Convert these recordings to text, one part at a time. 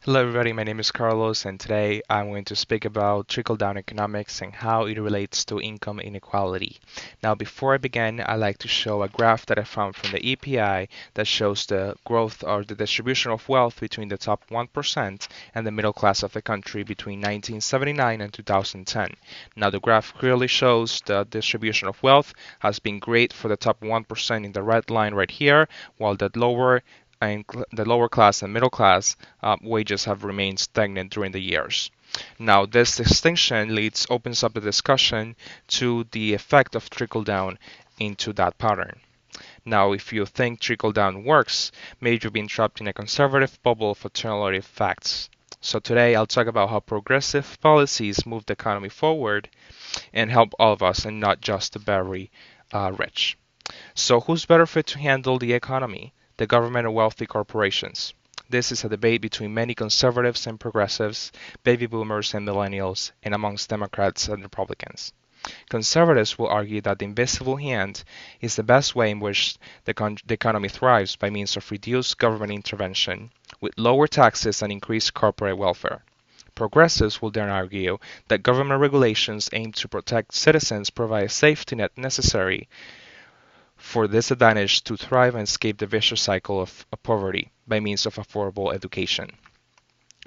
Hello everybody, my name is Carlos and today I'm going to speak about trickle-down economics and how it relates to income inequality. Now before I begin, I'd like to show a graph that I found from the EPI that shows the growth or the distribution of wealth between the top 1% and the middle class of the country between 1979 and 2010. Now the graph clearly shows the distribution of wealth has been great for the top 1% in the red line right here, while the lower class and middle class wages have remained stagnant during the years. Now, this distinction opens up the discussion to the effect of trickle down into that pattern. Now, if you think trickle down works, maybe you've been trapped in a conservative bubble of alternative facts. So today I'll talk about how progressive policies move the economy forward and help all of us and not just the very rich. So who's better fit to handle the economy? The government or wealthy corporations? This is a debate between many conservatives and progressives, baby boomers and millennials, and amongst Democrats and Republicans. Conservatives will argue that the invisible hand is the best way in which the economy thrives by means of reduced government intervention, with lower taxes and increased corporate welfare. Progressives will then argue that government regulations aimed to protect citizens provide a safety net necessary for this advantage to thrive and escape the vicious cycle of poverty by means of affordable education.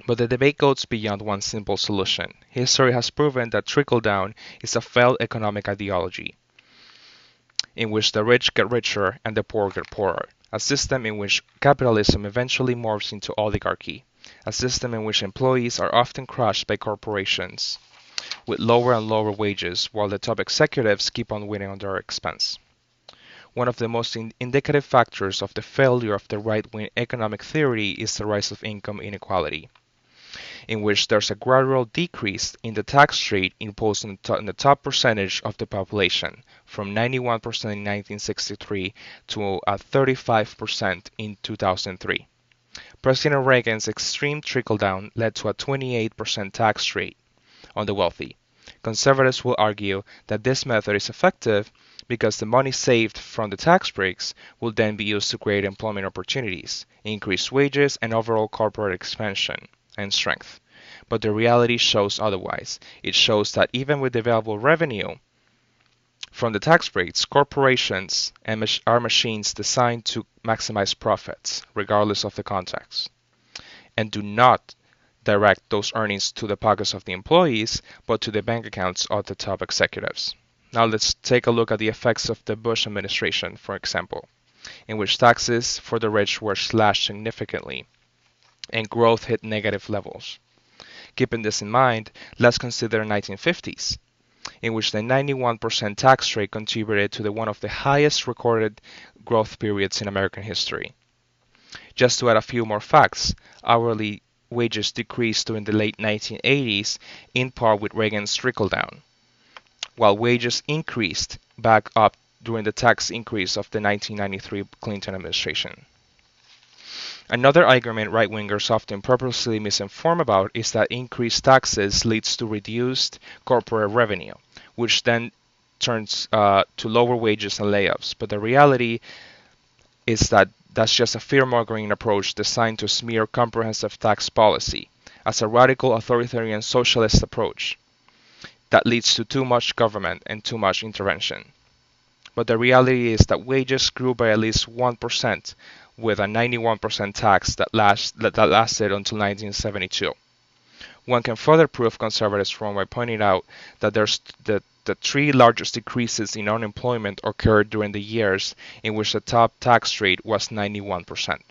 But the debate goes beyond one simple solution. History has proven that trickle down is a failed economic ideology in which the rich get richer and the poor get poorer, a system in which capitalism eventually morphs into oligarchy, a system in which employees are often crushed by corporations with lower and lower wages while the top executives keep on winning on their expense. One of the most indicative factors of the failure of the right-wing economic theory is the rise of income inequality, in which there's a gradual decrease in the tax rate imposed on the top percentage of the population, from 91% in 1963 to 35% in 2003. President Reagan's extreme trickle-down led to a 28% tax rate on the wealthy. Conservatives will argue that this method is effective because the money saved from the tax breaks will then be used to create employment opportunities, increase wages, and overall corporate expansion and strength. But the reality shows otherwise. It shows that even with the available revenue from the tax breaks, corporations are machines designed to maximize profits, regardless of the context, and do not direct those earnings to the pockets of the employees, but to the bank accounts of the top executives. Now let's take a look at the effects of the Bush administration, for example, in which taxes for the rich were slashed significantly and growth hit negative levels. Keeping this in mind, let's consider the 1950s, in which the 91% tax rate contributed to one of the highest recorded growth periods in American history. Just to add a few more facts, hourly wages decreased during the late 1980s in part with Reagan's trickle-down, while wages increased back up during the tax increase of the 1993 Clinton administration. Another argument right-wingers often purposely misinform about is that increased taxes leads to reduced corporate revenue, which then turns to lower wages and layoffs. But the reality is that that's just a fear-mongering approach designed to smear comprehensive tax policy as a radical authoritarian socialist approach that leads to too much government and too much intervention. But the reality is that wages grew by at least 1% with a 91% tax that lasted until 1972. One can further prove conservatives wrong by pointing out that the three largest decreases in unemployment occurred during the years in which the top tax rate was 91%.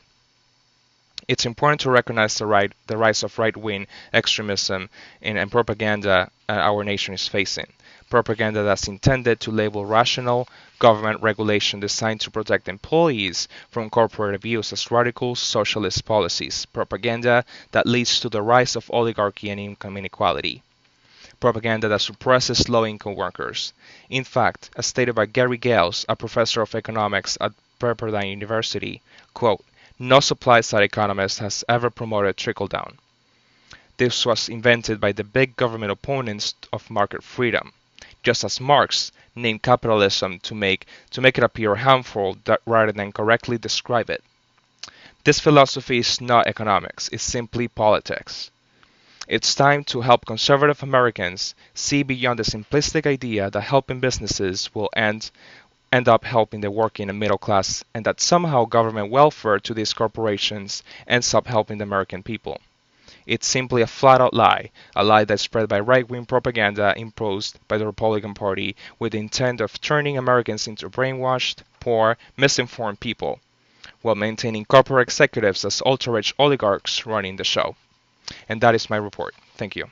It's important to recognize the rise of right-wing extremism and propaganda our nation is facing. Propaganda that's intended to label rational government regulation designed to protect employees from corporate abuse as radical socialist policies. Propaganda that leads to the rise of oligarchy and income inequality. Propaganda that suppresses low-income workers. In fact, as stated by Gary Gales, a professor of economics at Pepperdine University, quote, "No supply-side economist has ever promoted trickle-down. This was invented by the big government opponents of market freedom, just as Marx named capitalism to make it appear harmful rather than correctly describe it. This philosophy is not economics, it's simply politics. It's time to help conservative Americans see beyond the simplistic idea that helping businesses will end up helping the working and middle class, and that somehow government welfare to these corporations ends up helping the American people. It's simply a flat out lie, a lie that's spread by right wing propaganda imposed by the Republican Party with the intent of turning Americans into brainwashed, poor, misinformed people, while maintaining corporate executives as ultra rich oligarchs running the show. And that is my report. Thank you.